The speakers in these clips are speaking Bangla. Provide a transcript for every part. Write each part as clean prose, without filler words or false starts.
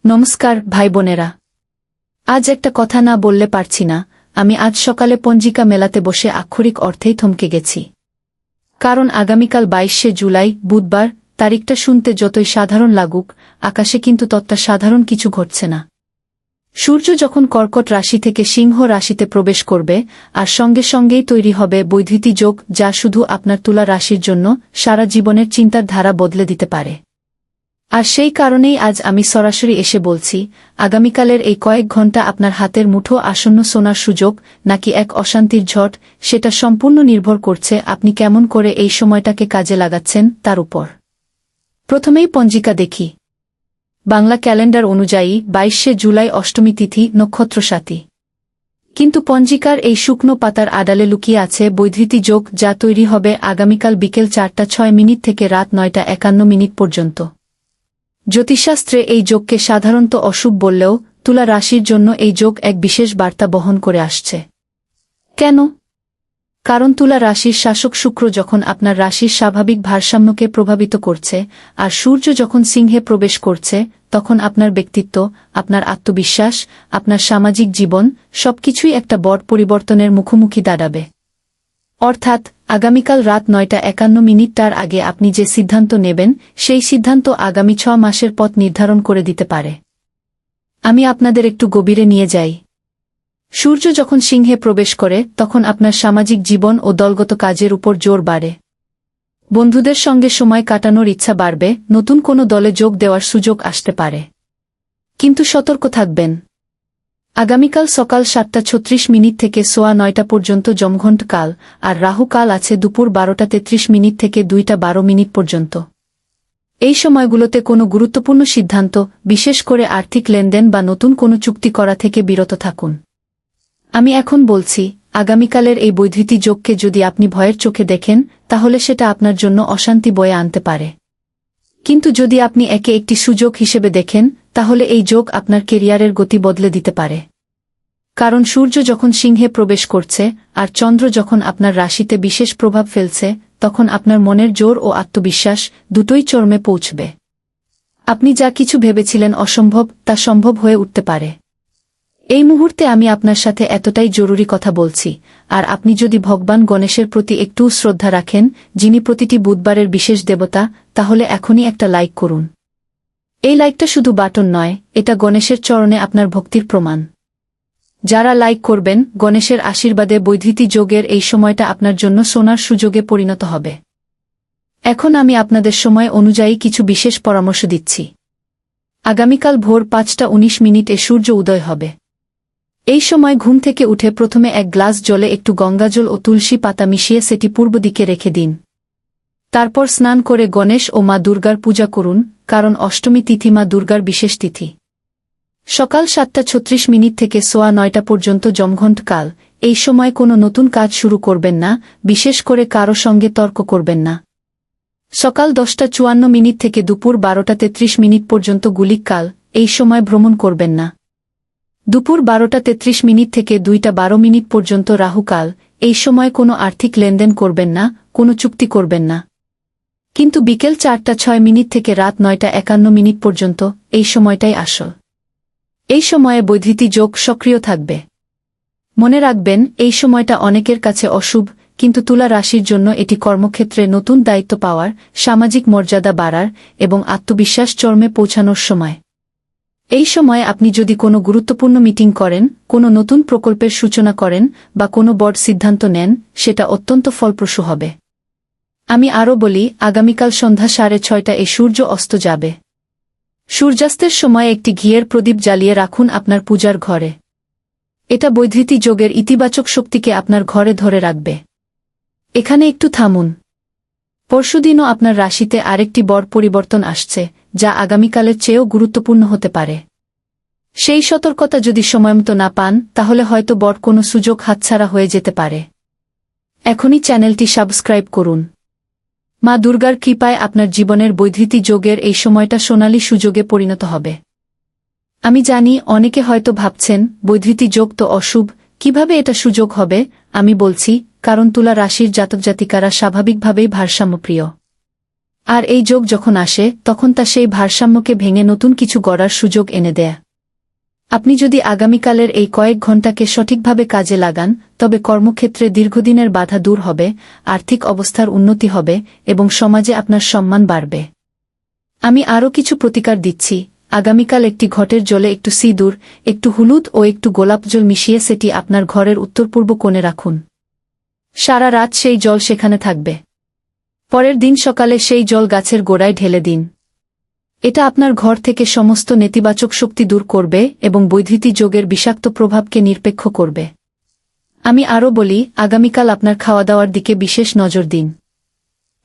নমস্কার ভাই বোনেরা। আজ একটা কথা না বললে পারছি না। আমি আজ সকালে পঞ্জিকা মেলাতে বসে আক্ষরিক অর্থেই থমকে গেছি। কারণ আগামীকাল 22শে জুলাই বুধবার তারিখটা শুনতে যতই সাধারণ লাগুক, আকাশে কিন্তু ততটা সাধারণ কিছু ঘটছে না। সূর্য যখন কর্কট রাশি থেকে সিংহ রাশিতে প্রবেশ করবে, আর সঙ্গে সঙ্গেই তৈরি হবে বৈদ্যুতি যোগ, যা শুধু আপনার তুলা রাশির জন্য সারা জীবনের চিন্তার ধারা বদলে দিতে পারে। আর সেই কারণেই আজ আমি সরাসরি এসে বলছি, আগামীকালের এই কয়েক ঘণ্টা আপনার হাতের মুঠো আসন্ন সোনার সুযোগ নাকি এক অশান্তির ঝড়, সেটা সম্পূর্ণ নির্ভর করছে আপনি কেমন করে এই সময়টাকে কাজে লাগাচ্ছেন তার উপর। প্রথমেই পঞ্জিকা দেখি। বাংলা ক্যালেন্ডার অনুযায়ী 22শে জুলাই অষ্টমী তিথি, নক্ষত্র স্বাতী। কিন্তু পঞ্জিকার এই শুকনো পাতার আড়ালে লুকিয়ে আছে বৈদ্যুতি যোগ, যা তৈরি হবে আগামীকাল বিকেল 4:06 থেকে রাত 9:51 পর্যন্ত। জ্যোতিষশাস্ত্রে এই যোগকে সাধারণত অশুভ বললেও তুলা রাশির জন্য এই যোগ এক বিশেষ বার্তা বহন করে আসছে। কেন? কারণ তুলা রাশির শাসক শুক্র যখন আপনার রাশির স্বাভাবিক ভারসাম্যকে প্রভাবিত করছে, আর সূর্য যখন সিংহে প্রবেশ করছে, তখন আপনার ব্যক্তিত্ব, আপনার আত্মবিশ্বাস, আপনার সামাজিক জীবন সবকিছুই একটা বড় পরিবর্তনের মুখোমুখি দাঁড়াবে। অর্থাৎ আগামীকাল রাত 9:51 আগে আপনি যে সিদ্ধান্ত নেবেন, সেই সিদ্ধান্ত আগামী 6 মাসের পথ নির্ধারণ করে দিতে পারে। আমি আপনাদের একটু গভীরে নিয়ে যাই। সূর্য যখন সিংহে প্রবেশ করে, তখন আপনার সামাজিক জীবন ও দলগত কাজের উপর জোর বাড়ে। বন্ধুদের সঙ্গে সময় কাটানোর ইচ্ছা বাড়বে, নতুন কোনো দলে যোগ দেওয়ার সুযোগ আসতে পারে। কিন্তু সতর্ক থাকবেন। আগামীকাল সকাল 7:36 থেকে সোয়া 9টা পর্যন্ত যমঘণ্ট কাল, আর রাহু কাল আছে দুপুর 12:33 থেকে 2:12 পর্যন্ত। এই সময়গুলোতে কোনো গুরুত্বপূর্ণ সিদ্ধান্ত, বিশেষ করে আর্থিক লেনদেন বা নতুন কোনো চুক্তি করা থেকে বিরত থাকুন। আমি এখন বলছি, আগামীকালের এই বৈদ্যুতি যোগকে যদি আপনি ভয়ের চোখে দেখেন, তাহলে সেটা আপনার জন্য অশান্তি বয়ে আনতে পারে। কিন্তু যদি আপনি একে একটি সুযোগ হিসেবে দেখেন, তাহলে এই যোগ আপনার কেরিয়ারের গতি বদলে দিতে পারে। কারণ সূর্য যখন সিংহে প্রবেশ করছে, আর চন্দ্র যখন আপনার রাশিতে বিশেষ প্রভাব ফেলছে, তখন আপনার মনের জোর ও আত্মবিশ্বাস দুটোই চরমে পৌঁছবে। আপনি যা কিছু ভেবেছিলেন অসম্ভব, তা সম্ভব হয়ে উঠতে পারে। এই মুহূর্তে আমি আপনার সাথে এতটাই জরুরি কথা বলছি, আর আপনি যদি ভগবান গণেশের প্রতি একটু শ্রদ্ধা রাখেন, যিনি প্রতিটি বুধবারের বিশেষ দেবতা, তাহলে এখনই একটা লাইক করুন। এই লাইকটা শুধু বাটন নয়, এটা গণেশের চরণে আপনার ভক্তির প্রমাণ। যারা লাইক করবেন, গণেশের আশীর্বাদে বৈদ্যুতি যোগের এই সময়টা আপনার জন্য সোনার সুযোগে পরিণত হবে। এখন আমি আপনাদের সময় অনুযায়ী কিছু বিশেষ পরামর্শ দিচ্ছি। আগামীকাল ভোর 5:19 সূর্য উদয় হবে। এই সময় ঘুম থেকে উঠে প্রথমে এক গ্লাস জলে একটু গঙ্গাজল ও তুলসী পাতা মিশিয়ে সেটি পূর্ব দিকে রেখে দিন। তারপর স্নান করে গণেশ ও মা দুর্গার পূজা করুন, কারণ অষ্টমী তিথি মা দুর্গার বিশেষ তিথি। সকাল 7:36 থেকে সোয়া 9টা পর্যন্ত যমঘণ্ট কাল, এই সময় কোনো নতুন কাজ শুরু করবেন না, বিশেষ করে কারো সঙ্গে তর্ক করবেন না। সকাল 10:54 থেকে দুপুর 12:33 পর্যন্ত গুলিক কাল, এই সময় ভ্রমণ করবেন না। দুপুর 12:33 থেকে 2:12 পর্যন্ত রাহুকাল, এই সময় কোনো আর্থিক লেনদেন করবেন না, কোনো চুক্তি করবেন না। কিন্তু বিকেল 4:06 থেকে রাত 9:51 পর্যন্ত, এই সময়টাই আসল। এই সময়ে বৈদ্যুতি যোগ সক্রিয় থাকবে। মনে রাখবেন, এই সময়টা অনেকের কাছে অশুভ, কিন্তু তুলা রাশির জন্য এটি কর্মক্ষেত্রে নতুন দায়িত্ব পাওয়ার, সামাজিক মর্যাদা বাড়ার এবং আত্মবিশ্বাস চরমে পৌঁছানোর সময়। এই সময় আপনি যদি কোনো গুরুত্বপূর্ণ মিটিং করেন, কোনো নতুন প্রকল্পের সূচনা করেন বা কোনো বড় সিদ্ধান্ত নেন, সেটা অত্যন্ত ফলপ্রসূ হবে। আমি আরও বলি, আগামীকাল সন্ধ্যা 6:30 সূর্য অস্ত যাবে। সূর্যাস্তের সময় একটি ঘিয়ের প্রদীপ জ্বালিয়ে রাখুন আপনার পূজার ঘরে। এটা বৈদ্যুতি যোগের ইতিবাচক শক্তিকে আপনার ঘরে ধরে রাখবে। এখানে একটু থামুন। পরশুদিনও আপনার রাশিতে আরেকটি বড় পরিবর্তন আসছে, যা আগামীকালের চেয়েও গুরুত্বপূর্ণ হতে পারে। সেই সতর্কতা যদি সময়মতো না পান, তাহলে হয়তো বড় কোনো সুযোগ হাতছাড়া হয়ে যেতে পারে। এখনই চ্যানেলটি সাবস্ক্রাইব করুন। মা দুর্গার কৃপায় আপনার জীবনের বৈদ্যুতি যোগের এই সময়টা সোনালী সুযোগে পরিণত হবে। আমি জানি অনেকে হয়তো ভাবছেন, বৈদ্যুতি যোগ তো অশুভ, কিভাবে এটা সুযোগ হবে? আমি বলছি, কারণ তুলা রাশির জাতক জাতিকারা স্বাভাবিকভাবেই ভারসাম্যপ্রিয়। আর এই যোগ যখন আসে তখন তা সেই ভারসাম্যকে ভেঙে নতুন কিছু গড়ার সুযোগ এনে দেয়। আপনি যদি আগামীকালের এই কয়েক ঘণ্টাকে সঠিকভাবে কাজে লাগান, তবে কর্মক্ষেত্রে দীর্ঘদিনের বাধা দূর হবে, আর্থিক অবস্থার উন্নতি হবে এবং সমাজে আপনার সম্মান বাড়বে। আমি আরও কিছু প্রতিকার দিচ্ছি। আগামীকাল একটি ঘটের জলে একটু সিঁদুর, একটু হলুদ ও একটু গোলাপ জল মিশিয়ে সেটি আপনার ঘরের উত্তর-পূর্ব কোণে রাখুন। সারা রাত সেই জল সেখানে থাকবে। পরের দিন সকালে সেই জল গাছের গোড়ায় ঢেলে দিন। এটা আপনার ঘর থেকে সমস্ত নেতিবাচক শক্তি দূর করবে এবং বৈদ্যুতিক যোগের বিষাক্ত প্রভাবকে নিরপেক্ষ করবে। আমি আরও বলি, আগামীকাল আপনার খাওয়া দাওয়ার দিকে বিশেষ নজর দিন।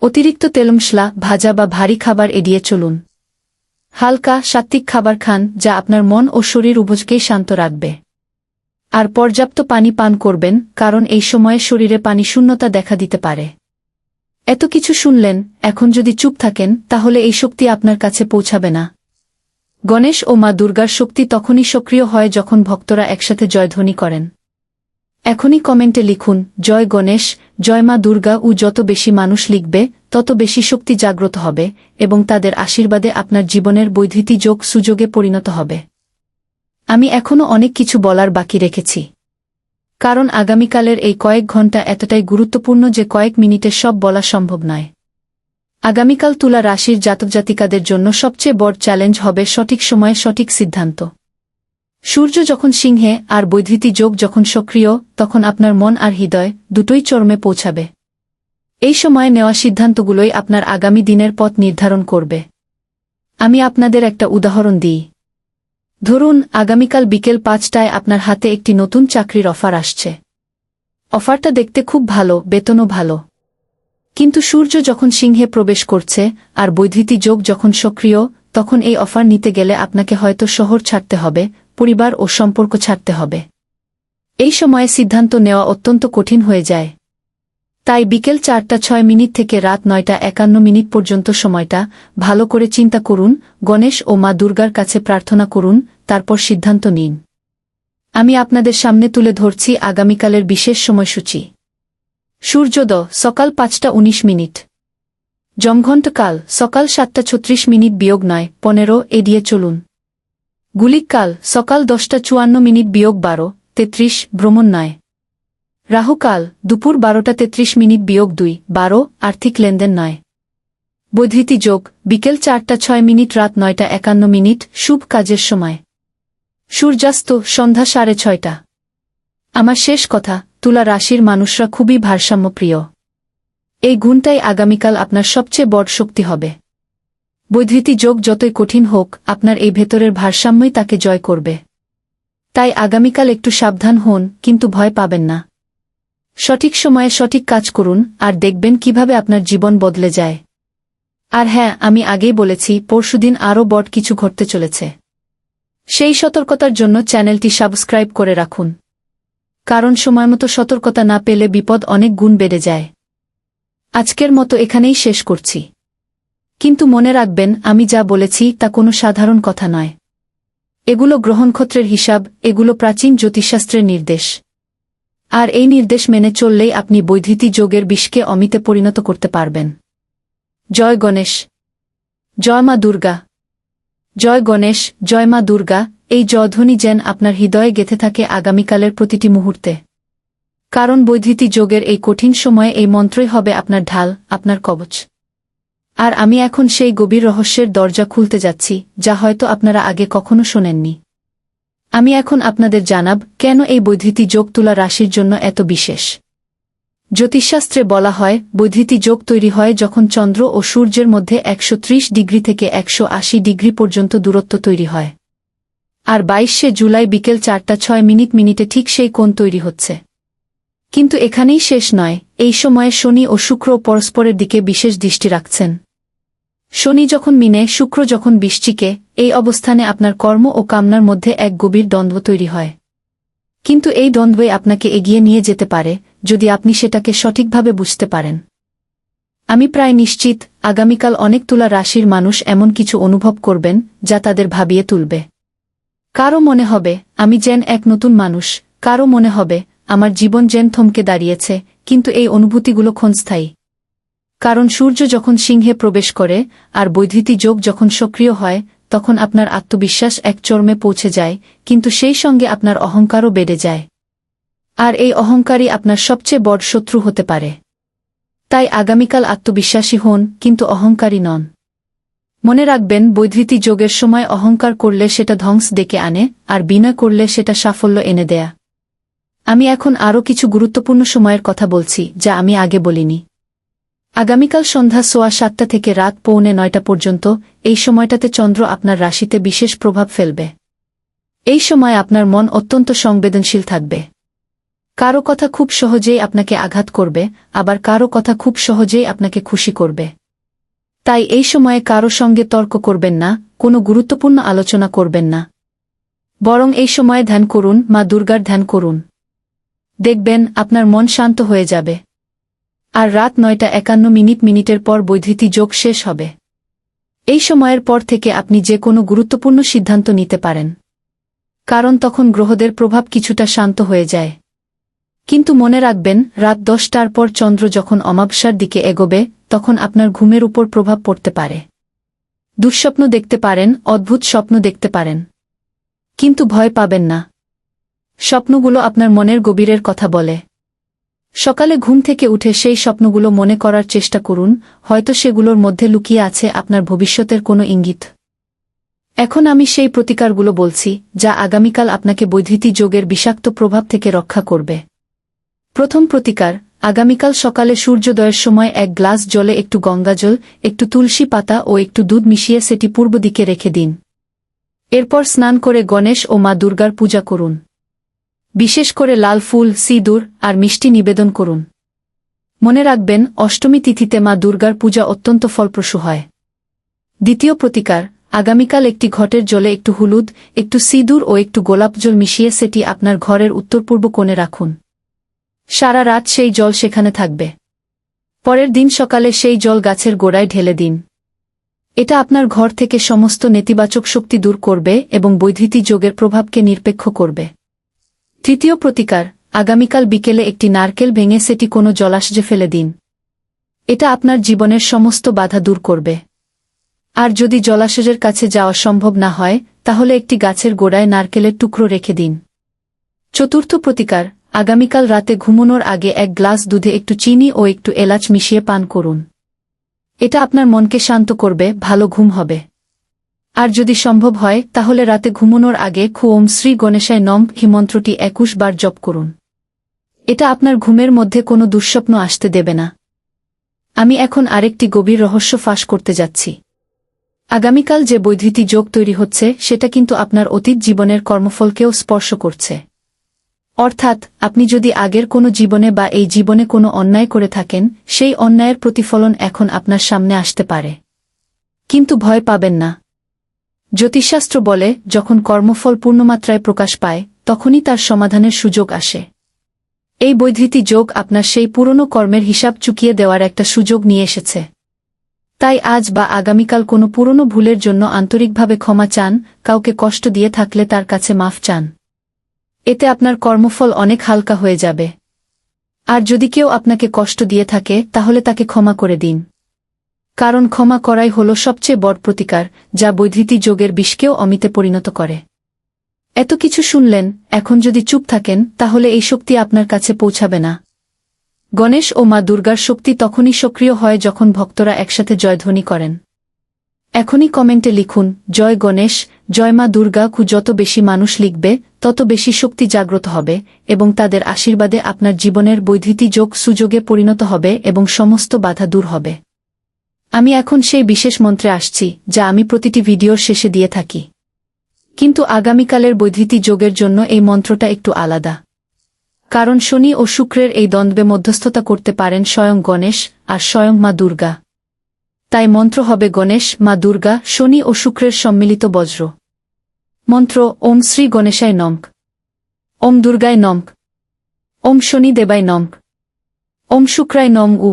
অতিরিক্ত তেলমশলা, ভাজা বা ভারী খাবার এড়িয়ে চলুন। হালকা, সাত্ত্বিক খাবার খান যা আপনার মন ও শরীর উভয়কেই শান্ত রাখবে। আর পর্যাপ্ত পানি পান করবেন, কারণ এই সময়ে শরীরে পানি শূন্যতা দেখা দিতে পারে। এত কিছু শুনলেন, এখন যদি চুপ থাকেন তাহলে এই শক্তি আপনার কাছে পৌঁছাবে না। গণেশ ও মা দুর্গার শক্তি তখনই সক্রিয় হয় যখন ভক্তরা একসাথে জয়ধ্বনি করেন। এখনই কমেন্টে লিখুন, জয় গণেশ, জয় মা দুর্গা। যত বেশি মানুষ লিখবে তত বেশি শক্তি জাগ্রত হবে এবং তাদের আশীর্বাদে আপনার জীবনের বৈদ্যুতিক যোগ সুযোগে পরিণত হবে। আমি এখনও অনেক কিছু বলার বাকি রেখেছি, কারণ আগামীকালের এই কয়েক ঘণ্টা এতটাই গুরুত্বপূর্ণ যে কয়েক মিনিটে সব বলা সম্ভব নয়। আগামীকাল তুলা রাশির জাতক-জাতিকাদের জন্য সবচেয়ে বড় চ্যালেঞ্জ হবে সঠিক সময়ে সঠিক সিদ্ধান্ত। সূর্য যখন সিংহে আর বৈদ্যুতিক যোগ যখন সক্রিয়, তখন আপনার মন আর হৃদয় দুটোই চরমে পৌঁছাবে। এই সময়ে নেওয়া সিদ্ধান্তগুলোই আপনার আগামী দিনের পথ নির্ধারণ করবে। আমি আপনাদের একটা উদাহরণ দিই। ধরুন, আগামীকাল বিকেল ৫টায় আপনার হাতে একটি নতুন চাকরির অফার আসছে। অফারটা দেখতে খুব ভালো, বেতনও ভালো। কিন্তু সূর্য যখন সিংহে প্রবেশ করছে আর বৈদ্যুতিক যোগ যখন সক্রিয়, তখন এই অফার নিতে গেলে আপনাকে হয়তো শহর ছাড়তে হবে, পরিবার ও সম্পর্ক ছাড়তে হবে। এই সময়ে সিদ্ধান্ত নেওয়া অত্যন্ত কঠিন হয়ে যায়। তাই বিকেল ৪:০৬ থেকে রাত ৯:৫১ পর্যন্ত সময়টা ভালো করে চিন্তা করুন, গণেশ ও মা দুর্গার কাছে প্রার্থনা করুন, তারপর সিদ্ধান্ত নিন। আমি আপনাদের সামনে তুলে ধরছি আগামীকালের বিশেষ সময়সূচি। সূর্যোদয় সকাল ৫:১৯। যমঘণ্টকাল সকাল ৭:৩৬-৯:১৫ এড়িয়ে চলুন। গুলিককাল সকাল ১০:৫৪-১২:৩৩ ভ্রমণ নয়। রাহুকাল দুপুর ১২:৩৩-২:১২ আর্থিক লেনদেন নয়। বৈদ্যুতিক যোগ বিকেল ৪:০৬ রাত ৯:৫১ শুভ কাজের সময়। সূর্যাস্ত সন্ধ্যা ৬:৩০। আমার শেষ কথা, তুলা রাশির মানুষরা খুবই ভারসাম্যপ্রিয়। এই গুণটাই আগামীকাল আপনার সবচেয়ে বড় শক্তি হবে। বৈদ্যুতিক যোগ যতই কঠিন হোক, আপনার এই ভেতরের ভারসাম্যই তাকে জয় করবে। তাই আগামীকাল একটু সাবধান হন, কিন্তু ভয় পাবেন না। সঠিক সময়ে সঠিক কাজ করুন আর দেখবেন কিভাবে আপনার জীবন বদলে যায়। আর হ্যাঁ, আমি আগেই বলেছি, পরশুদিন আরও বড় কিছু ঘটতে চলেছে। সেই সতর্কতার জন্য চ্যানেলটি সাবস্ক্রাইব করে রাখুন, কারণ সময়মতো সতর্কতা না পেলে বিপদ অনেক গুণ বেড়ে যায়। আজকের মতো এখানেই শেষ করছি, কিন্তু মনে রাখবেন, আমি যা বলেছি তা কোনো সাধারণ কথা নয়। এগুলো গ্রহনক্ষত্রের হিসাব, এগুলো প্রাচীন জ্যোতিষশাস্ত্রের নির্দেশ। আর এই নির্দেশ মেনে চললেই আপনি বৈদ্যুতিক যোগের বিষকে অমিতে পরিণত করতে পারবেন। জয় গণেশ, জয় মা দুর্গা। জয় গণেশ, জয় মা দুর্গা। এই জয়ধ্বনি যেন আপনার হৃদয়ে গেঁথে থাকে আগামীকালের প্রতিটি মুহূর্তে। কারণ বৈদ্যুতিক যোগের এই কঠিন সময়ে এই মন্ত্রই হবে আপনার ঢাল, আপনার কবচ। আর আমি এখন সেই গভীর রহস্যের দরজা খুলতে যাচ্ছি, যা হয়তো আপনারা আগে কখনো শোনেননি। আমি এখন আপনাদের জানাব কেন এই বৈদ্যুতিক যোগ তুলা রাশির জন্য এত বিশেষ। জ্যোতিষশাস্ত্রে বলা হয়, বৈদ্যুতিক যোগ তৈরি হয় যখন চন্দ্র ও সূর্যের মধ্যে ১৩০ ডিগ্রি থেকে ১৮০ ডিগ্রি পর্যন্ত দূরত্ব তৈরি হয়। আর ২২শে জুলাই বিকেল ৪:০৬ ঠিক সেই কোণ তৈরি হচ্ছে। কিন্তু এখানেই শেষ নয়, এই সময়ে শনি ও শুক্র পরস্পরের দিকে বিশেষ দৃষ্টি রাখছেন। শনি যখন মিনে, শুক্র যখন বৃশ্চিকে, এই অবস্থানে আপনার কর্ম ও কামনার মধ্যে এক গভীর দ্বন্দ্ব তৈরি হয়। কিন্তু এই দ্বন্দ্বই আপনাকে এগিয়ে নিয়ে যেতে পারে, যদি আপনি সেটাকে সঠিকভাবে বুঝতে পারেন। আমি প্রায় নিশ্চিত, আগামীকাল অনেক তুলা রাশির মানুষ এমন কিছু অনুভব করবেন যা তাদের ভাবিয়ে তুলবে। কারও মনে হবে, আমি যেন এক নতুন মানুষ। কারও মনে হবে, আমার জীবন যেন থমকে দাঁড়িয়েছে, কিন্তু এই অনুভূতিগুলো ক্ষণস্থায়ী। কারণ সূর্য যখন সিংহে প্রবেশ করে আর বৈদ্যুতিক যোগ যখন সক্রিয় হয় তখন আপনার আত্মবিশ্বাস এক চরমে পৌঁছে যায়, কিন্তু সেই সঙ্গে আপনার অহংকারও বেড়ে যায়। আর এই অহংকারই আপনার সবচেয়ে বড় শত্রু হতে পারে। তাই আগামীকাল আত্মবিশ্বাসী হন, কিন্তু অহংকারী নন। মনে রাখবেন, বৈদ্যুতিক যোগের সময় অহংকার করলে সেটা ধ্বংস ডেকে আনে, আর বিনয় করলে সেটা সাফল্য এনে দেয়া। আমি এখন আরও কিছু গুরুত্বপূর্ণ সময়ের কথা বলছি যা আমি আগে বলিনি। আগামীকাল সন্ধ্যা 7:15 থেকে রাত 8:45 পর্যন্ত এই সময়টাতে চন্দ্র আপনার রাশিতে বিশেষ প্রভাব ফেলবে। এই সময় আপনার মন অত্যন্ত সংবেদনশীল থাকবে। কারো কথা খুব সহজেই আপনাকে আঘাত করবে, আবার কারো কথা খুব সহজেই আপনাকে খুশি করবে। তাই এই সময়ে কারো সঙ্গে তর্ক করবেন না, কোনো গুরুত্বপূর্ণ আলোচনা করবেন না। বরং এই সময়ে ধ্যান করুন, মা দুর্গার ধ্যান করুন। দেখবেন আপনার মন শান্ত হয়ে যাবে। আর রাত 9:51 পর বৈদ্যুতিক যোগ শেষ হবে। এই সময়ের পর থেকে আপনি যে কোনো গুরুত্বপূর্ণ সিদ্ধান্ত নিতে পারেন, কারণ তখন গ্রহদের প্রভাব কিছুটা শান্ত হয়ে যায়। কিন্তু মনে রাখবেন, রাত 10টার পর চন্দ্র যখন অমাবস্যার দিকে এগোবে তখন আপনার ঘুমের উপর প্রভাব পড়তে পারে। দুঃস্বপ্ন দেখতে পারেন, অদ্ভুত স্বপ্ন দেখতে পারেন। কিন্তু ভয় পাবেন না। স্বপ্নগুলো আপনার মনের গভীরের কথা বলে। সকালে ঘুম থেকে উঠে সেই স্বপ্নগুলো মনে করার চেষ্টা করুন, হয়তো সেগুলোর মধ্যে লুকিয়ে আছে আপনার ভবিষ্যতের কোনো ইঙ্গিত। এখন আমি সেই প্রতিকারগুলো বলছি যা আগামীকাল আপনাকে বৈদ্যুতিক যোগের বিষাক্ত প্রভাব থেকে রক্ষা করবে। প্রথম প্রতিকার, আগামীকাল সকালে সূর্যোদয়ের সময় 1 গ্লাস জলে একটু গঙ্গাজল, একটু তুলসী পাতা ও একটু দুধ মিশিয়ে সেটি পূর্ব দিকে রেখে দিন। এরপর স্নান করে গণেশ ও মা দুর্গার পূজা করুন। বিশেষ করে লাল ফুল, সিঁদুর আর মিষ্টি নিবেদন করুন। মনে রাখবেন, অষ্টমী তিথিতে মা দুর্গার পূজা অত্যন্ত ফলপ্রসূ হয়। দ্বিতীয় প্রতিকার, আগামীকাল একটি ঘটের জলে একটু হলুদ, একটু সিঁদুর ও একটু গোলাপ জল মিশিয়ে সেটি আপনার ঘরের উত্তর-পূর্ব কোণে রাখুন। সারা রাত সেই জল সেখানে থাকবে। পরের দিন সকালে সেই জল গাছের গোড়ায় ঢেলে দিন। এটা আপনার ঘর থেকে সমস্ত নেতিবাচক শক্তি দূর করবে এবং বৈদ্যুতিক যোগের প্রভাবকে নিরপেক্ষ করবে। তৃতীয় প্রতিকার, আগামীকাল বিকেলে একটি নারকেল ভেঙে সেটি কোনো জলাশয়ে ফেলে দিন। এটা আপনার জীবনের সমস্ত বাধা দূর করবে। আর যদি জলাশয়ের কাছে যাওয়া সম্ভব না হয়, তাহলে একটি গাছের গোড়ায় নারকেলের টুকরো রেখে দিন। চতুর্থ প্রতিকার, আগামীকাল রাতে ঘুমানোর আগে 1 গ্লাস দুধে একটু চিনি ও একটু এলাচ মিশিয়ে পান করুন। এটা আপনার মনকে শান্ত করবে, ভালো ঘুম হবে। আর যদি সম্ভব হয় তাহলে রাতে ঘুমানোর আগে ওম শ্রী গণেশায় নমঃ মন্ত্রটি 21 বার জপ করুন। এটা আপনার ঘুমের মধ্যে কোনো দুঃস্বপ্ন আসতে দেবে না। আমি এখন আরেকটি গভীর রহস্য ফাঁস করতে যাচ্ছি। আগামীকাল যে বৈদ্যুতিক যোগ তৈরি হচ্ছে সেটা কিন্তু আপনার অতীত জীবনের কর্মফলকেও স্পর্শ করছে। অর্থাৎ আপনি যদি আগের কোনো জীবনে বা এই জীবনে কোনো অন্যায় করে থাকেন, সেই অন্যায়ের প্রতিফলন এখন আপনার সামনে আসতে পারে। কিন্তু ভয় পাবেন না। জ্যোতিষশাস্ত্র বলে, যখন কর্মফল পূর্ণমাত্রায় প্রকাশ পায় তখনই তার সমাধানের সুযোগ আসে। এই বৈদ্যুতিক যোগ আপনার সেই পুরনো কর্মের হিসাব চুকিয়ে দেওয়ার একটা সুযোগ নিয়ে এসেছে। তাই আজ বা আগামীকাল কোনো পুরনো ভুলের জন্য আন্তরিকভাবে ক্ষমা চান, কাউকে কষ্ট দিয়ে থাকলে তার কাছে মাফ চান। এতে আপনার কর্মফল অনেক হালকা হয়ে যাবে। আর যদি কেউ আপনাকে কষ্ট দিয়ে থাকে তাহলে তাকে ক্ষমা করে দিন। কারণ ক্ষমা করাই হল সবচেয়ে বড় প্রতিকার, যা বৈদ্যুতিক যোগের বিষকেও অমিতে পরিণত করে। এত কিছু শুনলেন, এখন যদি চুপ থাকেন তাহলে এই শক্তি আপনার কাছে পৌঁছাবে না। গণেশ ও মা দুর্গার শক্তি তখনই সক্রিয় হয় যখন ভক্তরা একসাথে জয়ধ্বনি করেন। এখনই কমেন্টে লিখুন, জয় গণেশ, জয় মা দুর্গা। যত বেশি মানুষ লিখবে তত বেশি শক্তি জাগ্রত হবে এবং তাদের আশীর্বাদে আপনার জীবনের বৈদ্যুতিক যোগ সুযোগে পরিণত হবে এবং সমস্ত বাধা দূর হবে। আমি এখন সেই বিশেষ মন্ত্রে আসছি যা আমি প্রতিটি ভিডিওর শেষে দিয়ে থাকি। কিন্তু আগামীকালের বৈদ্যুতিক যোগের জন্য এই মন্ত্রটা একটু আলাদা। কারণ শনি ও শুক্রের এই দ্বন্দ্বে মধ্যস্থতা করতে পারেন স্বয়ং গণেশ আর স্বয়ং মা দুর্গা। তাই মন্ত্র হবে গণেশ, মা দুর্গা, শনি ও শুক্রের সম্মিলিত বজ্র মন্ত্র। ওম শ্রী গণেশায় নমঃ, ওম দুর্গায় নমঃ, ওম শনি দেবায় নমঃ, ওম শুক্রায় নমঃ।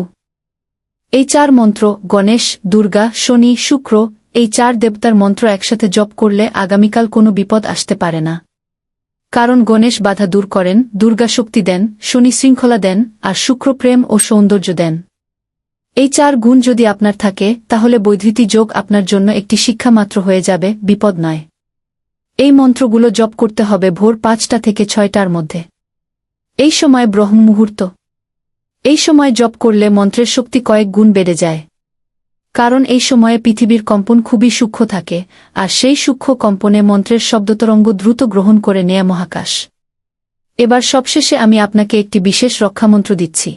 এই 4 মন্ত্র, গণেশ, দুর্গা, শনি, শুক্র, এই 4 দেবতার মন্ত্র একসাথে জপ করলে আগামীকাল কোনো বিপদ আসতে পারে না। কারণ গণেশ বাধা দূর করেন, দুর্গা শক্তি দেন, শনি শৃঙ্খলা দেন আর শুক্র প্রেম ও সৌন্দর্য দেন। এই 4 গুণ যদি আপনার থাকে তাহলে বৈধৃতি যোগ আপনার জন্য একটি শিক্ষা মাত্র হয়ে যাবে, বিপদ নয়। এই মন্ত্রগুলো জপ করতে হবে ভোর 5টা থেকে 6টার মধ্যে। এই সময় ব্রহ্ম মুহূর্ত। এই সময় জপ করলে মন্ত্রের শক্তি কয়েক গুণ বেড়ে যায়। কারণ এই সময়ে পৃথিবীর কম্পন খুবই সূক্ষ্ম থাকে, আর সেই সূক্ষ্ম কম্পনে মন্ত্রের শব্দতরঙ্গ দ্রুত গ্রহণ করে নেয় মহাকাশ। এবার সবশেষে আমি আপনাকে একটি বিশেষ রক্ষামন্ত্র দিচ্ছি।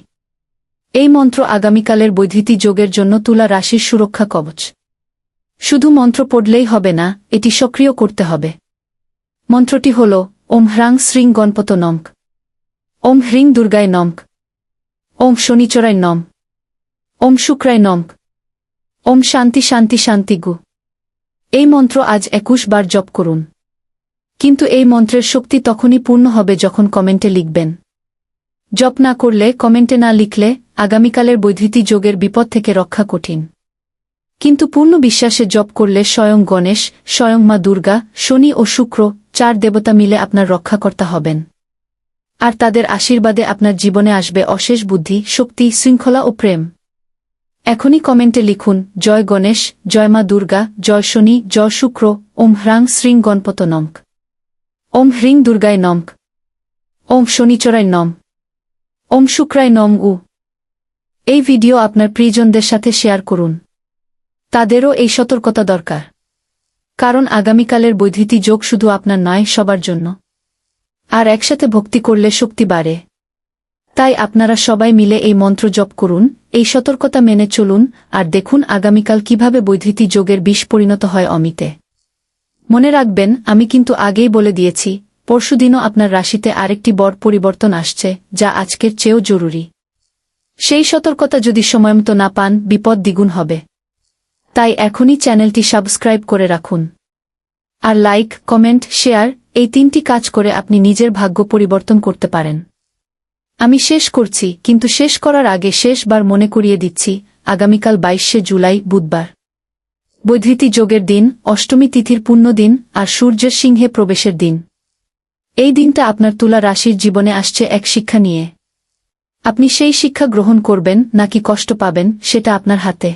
এই মন্ত্র আগামীকালের বৈধৃতি যোগের জন্য তুলা রাশির সুরক্ষা কবচ। শুধু মন্ত্র পড়লেই হবে না, এটি সক্রিয় করতে হবে। মন্ত্রটি হল ওম হ্রাং শ্রীং গণপত নমঃ, ওম হ্রিং দুর্গায় নমঃ, ওম শনিচরায় নমঃ, ওম শুক্রায় নমঃ, ওম শান্তি শান্তি শান্তি গু। এই মন্ত্র আজ 21 বার জপ করুন। কিন্তু এই মন্ত্রের শক্তি তখনই পূর্ণ হবে যখন কমেন্টে লিখবেন। জপ না করলে, কমেন্টে না লিখলে আগামীকালের বৈধৃতি যোগের বিপদ থেকে রক্ষা কঠিন। কিন্তু পূর্ণ বিশ্বাসে জপ করলে স্বয়ং গণেশ, স্বয়ং মা দুর্গা, শনি ও শুক্র 4 দেবতা মিলে আপনার রক্ষাকর্তা হবেন। আর তাদের আশীর্বাদে আপনার জীবনে আসবে অশেষ বুদ্ধি, শক্তি, শৃঙ্খলা ও প্রেম। এখনই কমেন্টে লিখুন জয় গণেশ, জয় মা দুর্গা, জয় শনি, জয় শুক্র, ওম হ্রাং শ্রীং গণপত নমঃ, ওম হ্রিং দুর্গায় নমঃ, ওম শনিচরায় নমঃ, ওম শুক্রায় নমঃ। এই ভিডিও আপনার প্রিয়জনদের সাথে শেয়ার করুন। তাদেরও এই সতর্কতা দরকার। কারণ আগামীকালের বৈধৃতি যোগ শুধু আপনার নয়, সবার জন্য। আর একসাথে ভক্তি করলে শক্তি বাড়ে। তাই আপনারা সবাই মিলে এই মন্ত্র জপ করুন, এই সতর্কতা মেনে চলুন, আর দেখুন আগামীকাল কিভাবে বৈধৃতি যোগের বিষ পরিণত হয় অমিতে। মনে রাখবেন, আমি কিন্তু আগেই বলে দিয়েছি, পরশুদিনও আপনার রাশিতে আরেকটি বড় পরিবর্তন আসছে, যা আজকের চেয়েও জরুরি। সেই সতর্কতা যদি সময়মতো না পান, বিপদ দ্বিগুণ হবে। তাই এখনই চ্যানেলটি সাবস্ক্রাইব করে রাখুন। আর লাইক, কমেন্ট, শেয়ার এই 3টি কাজ করে আপনি নিজের ভাগ্য পরিবর্তন করতে পারেন। আমি শেষ করছি, কিন্তু শেষ করার আগে শেষবার মনে করিয়ে দিচ্ছি, আগামীকাল 22শে জুলাই বুধবার বৈধৃতি যোগের দিন, অষ্টমী তিথির পুণ্যদিন, আর সূর্যের সিংহে প্রবেশের দিন। এই দিনটা আপনার তুলা রাশির জীবনে আসছে এক শিক্ষা নিয়ে। আপনি সেই শিক্ষা গ্রহণ করবেন নাকি কষ্ট পাবেন, সেটা আপনার হাতে।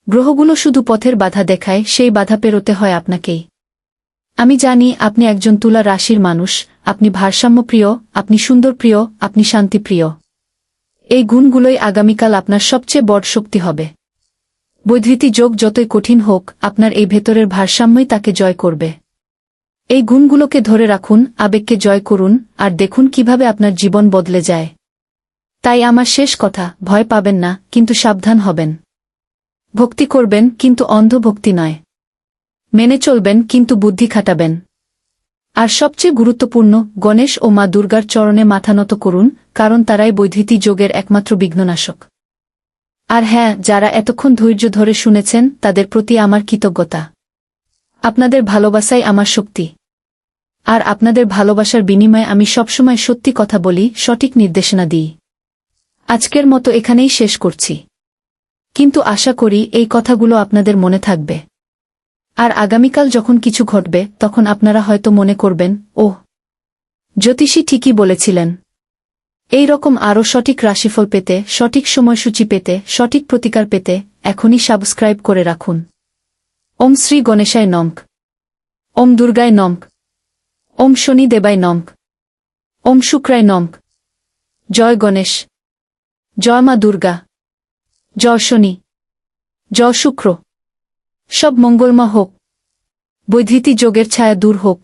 গ্রহগুলো শুধু পথের বাধা দেখায়, সেই বাধা পেরোতে হয় আপনাকেই। আমি জানি আপনি একজন তুলা রাশির মানুষ, আপনি ভারসাম্যপ্রিয়, আপনি সুন্দরপ্রিয়, আপনি শান্তিপ্রিয়। এই গুণগুলোই আগামীকাল আপনার সবচেয়ে বড় শক্তি হবে। বৈধৃতি যোগ যতই কঠিন হোক, আপনার এই ভেতরের ভারসাম্যই তাকে জয় করবে। এই গুণগুলোকে ধরে রাখুন, আবেগকে জয় করুন, আর দেখুন কিভাবে আপনার জীবন বদলে যায়। তাই আমার শেষ কথা, ভয় পাবেন না, কিন্তু সাবধান হবেন। ভক্তি করবেন, কিন্তু অন্ধ ভক্তি নয়। মেনে চলবেন, কিন্তু বুদ্ধি খাটাবেন। আর সবচেয়ে গুরুত্বপূর্ণ, গণেশ ও মা দুর্গার চরণে মাথা নত করুন, কারণ তারাই বৈধৃতি যোগের একমাত্র বিঘ্ননাশক। আর হ্যাঁ, যারা এতক্ষণ ধৈর্য ধরে শুনেছেন, তাদের প্রতি আমার কৃতজ্ঞতা। আপনাদের ভালোবাসাই আমার শক্তি। আর আপনাদের ভালোবাসার বিনিময়ে আমি সবসময় সত্যি কথা বলি, সঠিক নির্দেশনা দিই। আজকের মতো এখানেই শেষ করছি। কিন্তু আশা করি এই কথাগুলো আপনাদের মনে থাকবে। আর আগামীকাল যখন কিছু ঘটবে, তখন আপনারা হয়তো মনে করবেন, ওহ, জ্যোতিষী ঠিকই বলেছিলেন। এই রকম আরও সঠিক রাশিফল পেতে, সঠিক সময়সূচি পেতে, সঠিক প্রতিকার পেতে এখনই সাবস্ক্রাইব করে রাখুন। ওম শ্রী গণেশায় নমঃ, ওম দুর্গায় নমঃ, ওম শনি দেবায় নমঃ, ওম শুক্রায় নমঃ। জয় গণেশ, জয় মা দুর্গা, জয় শনি, জয় শুক্র। সব মঙ্গলময় হোক। বৈধৃতি যোগের ছায়া দূর হোক।